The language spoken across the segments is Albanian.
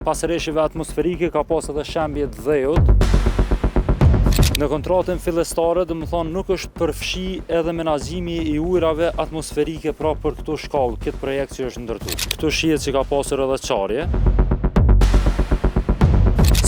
Pas rreshjeve atmosferike ka pas edhe shembje të dheut. Në kontratën fillestare, domethënë nuk është përfshi edhe menaxhimi i ujrave atmosferike pra për këto shkallë, këtë projekt që është ndërtuar. Këto shihet që ka pasur edhe çarje.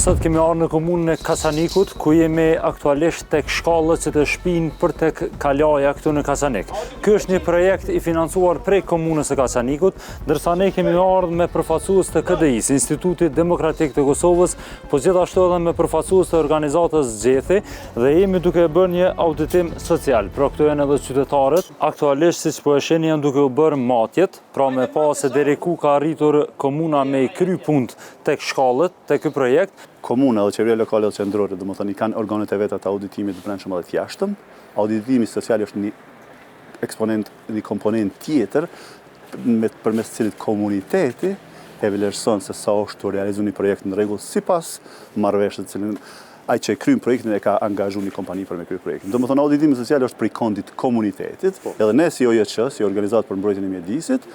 Sot kemi ardhur në komunën e Kasanikut, ku jemi aktualisht tek shkallët që të shpinë për tek kalaja këtu në Kasanik. Ky është një projekt i financuar prej komunës së Kasanikut, ndërsa ne kemi ardhur me përfaqësues të KDI-s, Institutit Demokratik të Kosovës, po gjithashtu edhe me përfaqësues të organizatës Zgjethi dhe jemi duke bërë një auditim social. Pra këtu janë edhe qytetarët. Aktualisht siç po e shihni janë duke u bërë matjet, pra me pa se deri ku ka arritur komuna me kry punë tek shkallët, tek ky projekt. Komuna dhe qeveria lokale dhe qendrore, domethënë i kanë organet e veta të auditimit të brendshëm dhe të jashtëm. Auditimi social është një eksponent, një komponent tjetër përmes të cilit komuniteti e vlerëson se sa është të realizuar një projekt në rregull sipas marrëveshjes të cilën ai që kryen projektin e ka angazhuar një kompani për me kryer projektin. Domethënë auditimi social është prej kondit komunitetit. Edhe ne si OJC, si organizatë për mbrojtjen e mjedisit,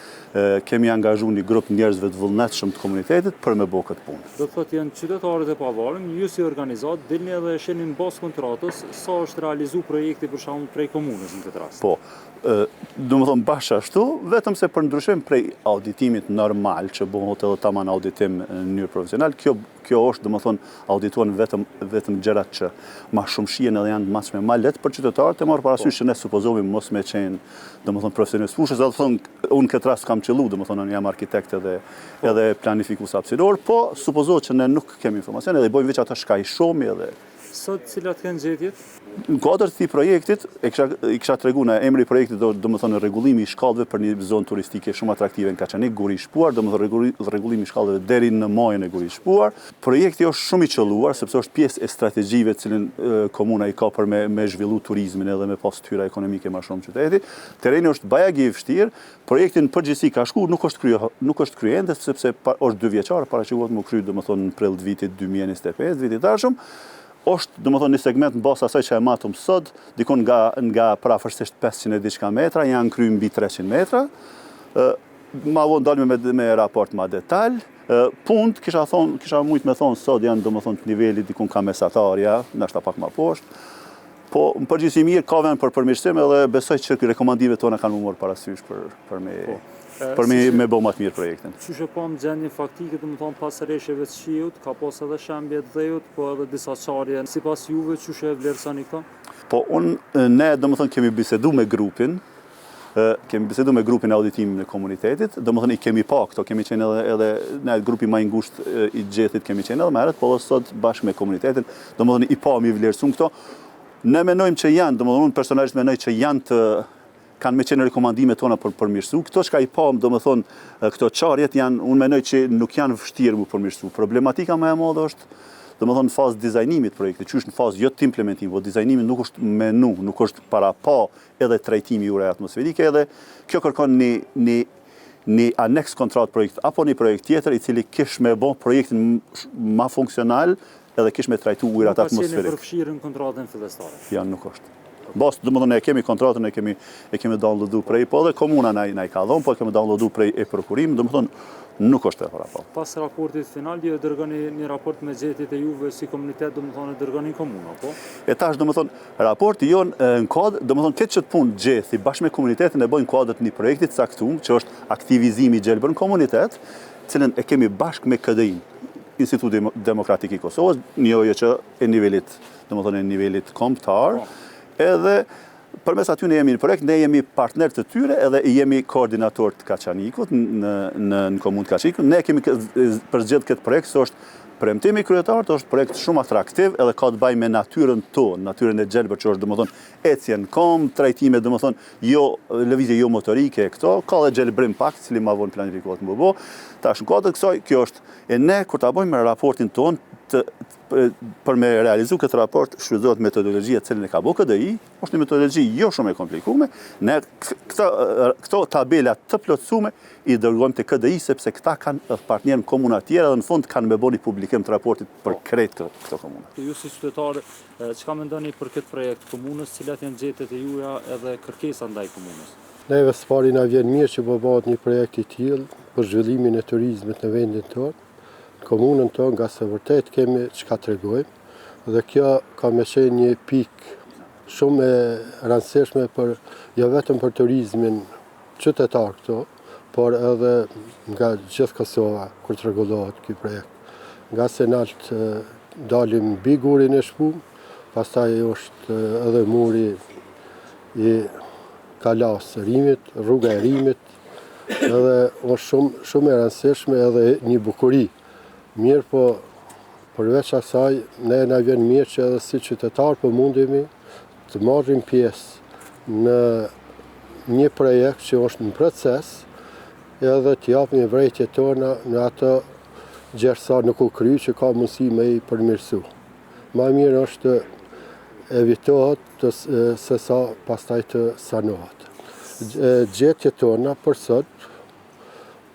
kemi angazhuar një grup njerëzve të vullnetshëm të komunitetit për me bërë këtë punë. Do të thotë janë qytetarët e pavarur, ju si organizat dilni edhe shihni mbas kontratës sa është realizuar projekti për shembull prej komunës në këtë rast. Po, domethënë bashkështu, vetëm se për ndryshim prej auditimit normal që bëhet edhe tamam auditim në mënyrë profesional, kjo është domethënë audituan vetëm gjërat që më shumë shihen edhe janë më më lehtë për qytetarët të marrë parasysh që ne supozojmë mos me qenë domethënë profesionist fushës, do të thonë unë këtë rast kam qellu, domethënë unë jam arkitekt edhe planifikues hapësiror, po supozohet që ne nuk kemi informacion edhe bëjmë veç ato shka i shohmi edhe. Sot cilat kanë gjetjet? Në kuadër të këtij projektit, i kisha treguar në emri i projektit domethënë rregullimi i shkallëve për një zonë turistike shumë atraktive në Kaçanik, Guri i Shpuar, domethënë rregullimi i shkallëve deri në majën e Guri i Shpuar. Projekti është shumë i qelluar sepse është pjesë e strategjive të cilën komuna i ka për me zhvillu turizmin edhe me pas tyra ekonomike më shumë qyteti. Terreni është bajag i vështirë. Projekti në përgjithësi ka shkuar, nuk është kryer ende sepse është 2 vjeçar, paraqitohet më kry domethënë në prill të vitit 2025, vitit të ardhshëm. Është domethënë një segment në bazë asaj që e matëm sot, dikon nga parafërsisht 500 e diçka metra, janë kryer mbi 300 metra. Ma vonë dalme me raport ma detaj. Punët, kisha mujt me thonë sot janë domethënë të nivelit dikun ka mesatarja, ndoshta pak më poshtë. Po në përgjithësi mirë ka vend për përmirësim edhe besoj që rekomandimet tona kanë marrë parasysh për me bëu më të mirë projektin. Qysh e pam gjendjen faktike, domethënë pas rreshjeve të shiut, ka pas edhe shembje të dheut, po edhe disa çarje. Sipas juve çysh e vlerësoni këto? Po ne domethënë kemi biseduar me grupin, e auditimit në komunitetit, domethënë i kemi pa këto, kemi qenë edhe ne grupi më i ngushtë i Zgjetit kemi qenë edhe më herët, po edhe sot bashkë me komunitetin, domethënë i pa mi vlerësuar këto. Ne menojmë që janë, domethënë unë personalisht menoj që kanë me qenë rekomandimet tona për përmirësu. Këto çka i pam, domethënë këto çarjet janë, unë menoj që nuk janë vështirë më përmirësu. Problematika më e madhe është domethënë fazë dizajnimit projektit, që është në fazë jo të implementimit, po dizajnimi nuk është menu, nuk është para pa edhe trajtimi i ujrave atmosferike, edhe kjo kërkon një aneks kontrat projekt apo një projekt tjetër i cili kish me bë projektin më funksional edhe kish me trajtu ujrat atmosferik. Nuk ka qenë përfshirë në kontratën fillestare. Ja, nuk është. Domethënë e kemi kontratën, e kemi downloadu prej, po edhe komuna na i ka dhënë, po e kemi downloadu prej e prokurimit, domethënë nuk është e para. Pas raportit final, ju dërgoni një raport me Zgjetit e juve si komunitet, domethënë dërgoni komuna, po? E tash domethënë raporti jon në kuadër, domethënë këtë ç't punë Zgjeti bashkë me komunitetin e bëjnë kuadër të një projekti të caktuar, që është aktivizimi i gjelbër në komunitet, cilën e kemi bashkë me KDI, Instituti Demokratik i Kosovës, një OJC e nivelit kombëtar. Edhe përmes aty ne jemi në projekt, ne jemi partner të tyre edhe jemi koordinator të Kaçanikut në komunë të Kaçanikut. Ne kemi përzgjedhur këtë projekt, se është premtimi kryetar, është projekt shumë atraktiv edhe ka të bëjë me natyrën tonë, natyrën e gjelbër që është domethënë ecje në komb, trajtime domethënë lëvizje jo motorike këto, ka edhe gjelbrim pak, cili më vonë planifikohet më bë. Tash në kuadër kësaj kjo është e ne kur ta bëjmë raportin ton për me realizu këtë raport shfrytëzohet metodologjia cilën e ka bërë KDI, është një metodologji jo shumë e komplikuar. Ne këto tabela të plotësuara i dërgojmë te KDI sepse këta kanë partnerë në komuna të tjera dhe në fund kanë me bëni publikim të raportit për krejt këto komuna. Ju si qytetar, çka mendoni për këtë projekt komunës, cilat janë gjetjet e juaja edhe kërkesa ndaj komunës? Neve së pari na vjen mirë që bëhet një projekt i tillë për zhvillimin e turizmit në vendin tonë. komunën tonë, nga se vërtet kemi çka tregojmë, dhe kjo ka me qenë një pikë shumë e rëndësishme jo vetëm për turizmin qytetar këto, por edhe nga gjithë Kosova kur të rregullohet ky projekt. Nga se nalt dalim mbi gurin e Shpum, pastaj është edhe muri i Kalas Rimit, rruga e Rimit, edhe është shumë e rëndësishme edhe një bukuri. Mirë po, përveç asaj, na vjen mirë që edhe si qytetar po mundemi të marrim pjesë në një projekt që është në proces, edhe të japim vërejtje tona në ato gjersa nuk u kry që ka mundësi me i përmirësu. Ma mirë është të evitohet se sa pastaj të sanohet. Gjetje tona për sot,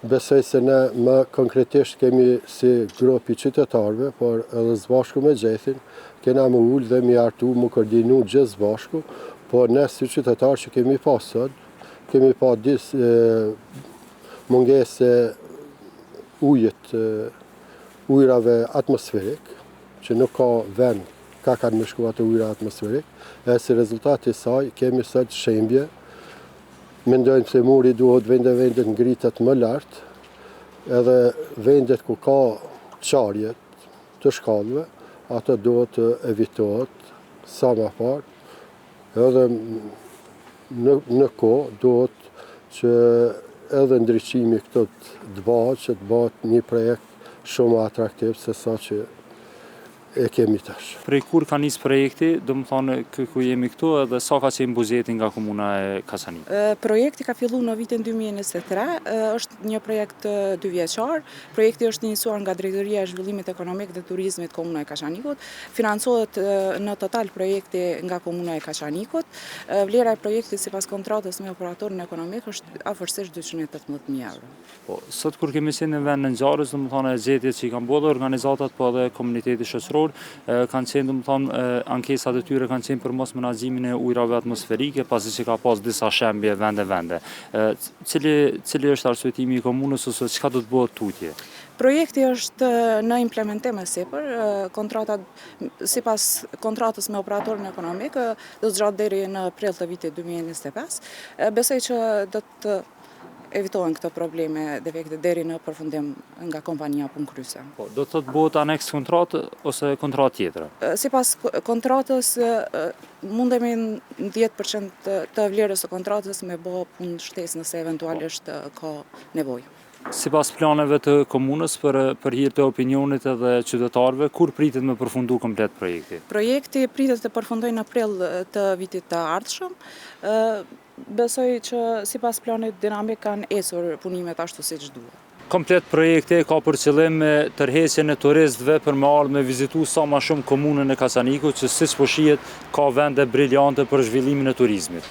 besoj se ne më konkretisht kemi si grupi qytetarëve, por edhe zbashku me Gjethin, kena më ullë dhe mi artu, më koordinu gjithë zbashku, por ne si qytetarë që kemi pas sot, kemi pa mungese ujrave atmosferik, që nuk ka vend ka kanë me shku atë ujra atmosferik, e si rezultati saj kemi sot shembje, mendojnë se muri duhet vendet ngritet më lartë, edhe vendet ku ka qarjet të shkallëve, ato duhet të evitohet sa më parë, edhe në kohë duhet që edhe ndriçimi këto të bëhet një projekt shumë atraktiv se sa që e kemi tash. Prej kur ka nis projekti, do më thonë ku jemi këtu, edhe sa ka qenë buzeti nga komuna e Kasanikut? Projekti ka filluar në vitin 2023, është një projekt 2 vjeçar. Projekti është iniciuar nga Drejtoria e Zhvillimit Ekonomik dhe Turizmit Komuna e Kaçanikut. Financohet në total projekti nga Komuna e Kaçanikut. Vlera e projektit sipas kontratës me operatorin ekonomik është afërsisht 218.000 euro. Po, sot kur kemi qenë në vend në ngjarjes, do më thonë zgjedhjet që i kanë bërë organizatat, po edhe komuniteti shoqëror, kanë qenë, do më thonë, ankesat e tyre kanë qenë për mos menaxhimin e ujrave atmosferike, pasi që ka pas disa shembje vende. Cili është arsyetimi i komunës ose çka do të bëhet tutje? Projekti është në implementim e sipër, sipas kontratës me operatorin ekonomik, do të zgjatet deri në prill të vitit 2025. Besoj që do të evitohen këto probleme defekte deri në përfundim nga kompania punëkryese. Po, do të bëhet aneks kontratë ose kontratë tjetër? Sipas kontratës, mundemi në 10% të vlerës së kontratës me bë punë shtesë nëse eventualisht ka nevojë. Sipas planeve të komunës për hir të opinionit edhe qytetarëve, kur pritet me përfundu komplet projekti? Projekti pritet të përfundojë në prill të vitit të ardhshëm. Besoj që sipas planit dinamik kanë ecur punimet ashtu siç duhet. Komplet projekti ka për qëllim tërheqjen e turistëve për me ardhur me vizitu sa më shumë komunën e Kaçanikut, që siç po shihet ka vende briljante për zhvillimin e turizmit.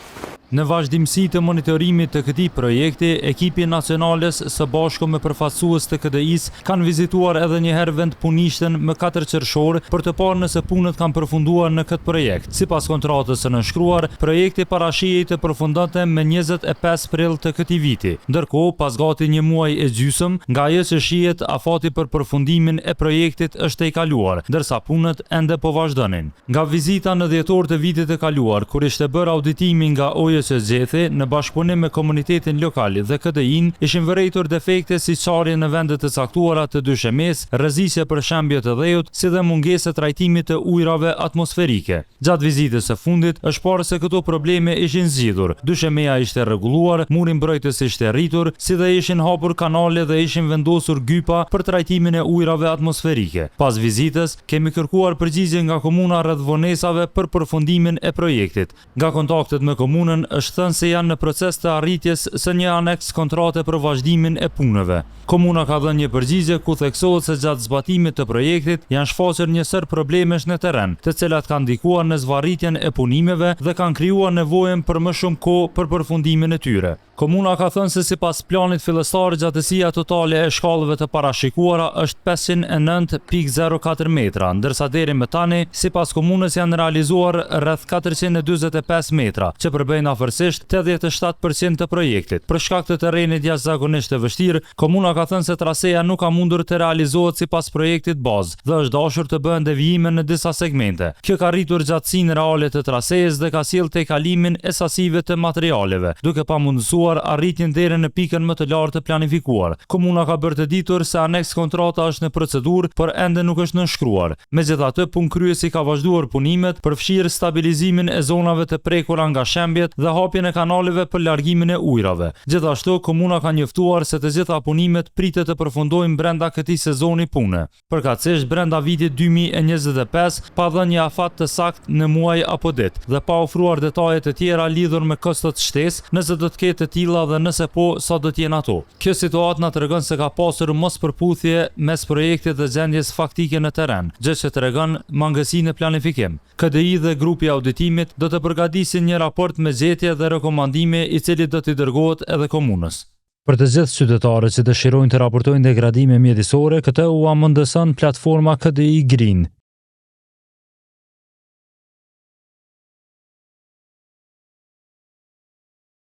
Në vazhdimsi të monitorimit të këtij projekti, ekipi nacionales së bashku me përfaqësues të KDI-s kanë vizituar edhe një herë vend punishtën më 4 qershor për të parë nëse punët kanë përfunduar në këtë projekt. Sipas kontratës së nënshkruar, projekti parashihej të përfundonte me 25 prill të këtij viti. Ndërkohë, pas gati një muaj e gjysmë, nga ajo që shihet, afati për përfundimin e projektit është e kaluar, ndërsa punët ende po vazhdonin. Nga vizita në dhjetor të vitit të kaluar, kur ishte bërë auditimi nga së Gjethi, në bashkëpunim me komunitetin lokal dhe KDI-n, ishin vërejtur defekte si çarje në vendet të caktuara të dyshemes, rrezikse për shembje të dhejut, si dhe mungesë trajtimit të ujrave atmosferike. Gjatë vizitës së fundit, është parë se këto probleme ishin zgjidhur. Dyshemeja ishte rregulluar, muri mbrojtës ishte rritur, si dhe ishin hapur kanale dhe ishin vendosur gypa për trajtimin e ujrave atmosferike. Pas vizitës, kemi kërkuar përgjigje nga komuna rreth vonesave për përfundimin e projektit. Nga kontaktet me komunën është thënë se janë në proces të arritjes së një aneks kontrate për vazhdimin e punëve. Komuna ka dhënë një përgjigje ku theksohet se gjatë zbatimit të projektit janë shfaqur një sër problemesh në terren, të cilat kanë ndikuar në zvarritjen e punimeve dhe kanë krijuar nevojën për më shumë kohë për përfundimin e tyre. Komuna ka thënë se sipas planit fillestar, gjatësia totale e shkallëve të parashikuara është 509.04 metra, ndërsa deri më tani, sipas komunës janë realizuar rreth 445 metra, që përbëjnë afërsisht 87% të projektit. Për shkak të terrenit jashtëzakonisht të vështirë, komuna ka thënë se traseja nuk ka mundur të realizohet sipas projektit bazë dhe është dashur të bëhen devijime në disa segmente. Kjo ka rritur gjatësinë reale të trasejës dhe ka sjellë te kalimin e sasive të materialeve, duke pamundësuar arritjen deri në pikën më të lartë të planifikuar. Komuna ka bërë të ditur se aneks kontrata është në procedurë, por ende nuk është nënshkruar. Megjithatë, punëkryesi ka vazhduar punimet për fshirë stabilizimin e zonave të prekura nga shembjet dhe hapjen e kanaleve për largimin e ujrave. Gjithashtu, komuna ka njoftuar se të gjitha punimet pritet të përfundojnë brenda këtij sezoni pune. Përkatësisht, brenda vitit 2025 pa dhënë një afat të saktë në muaj apo ditë dhe pa ofruar detaje të tjera lidhur me kostot shtesë, nëse do të ketë të tilla dhe nëse po, sa do të jenë ato. Kjo situatë na tregon se ka pasur mospërputhje mes projektit dhe gjendjes faktike në terren, gjë që tregon mangësinë në planifikim. KDI dhe grupi i auditimit do të përgatisin një raport me gjetje dhe rekomandime i cili do t'i dërgohet edhe komunës. Për të gjithë qytetarët që dëshirojnë të raportojnë degradime mjedisore, këtë u amëndëson platforma KDI Green.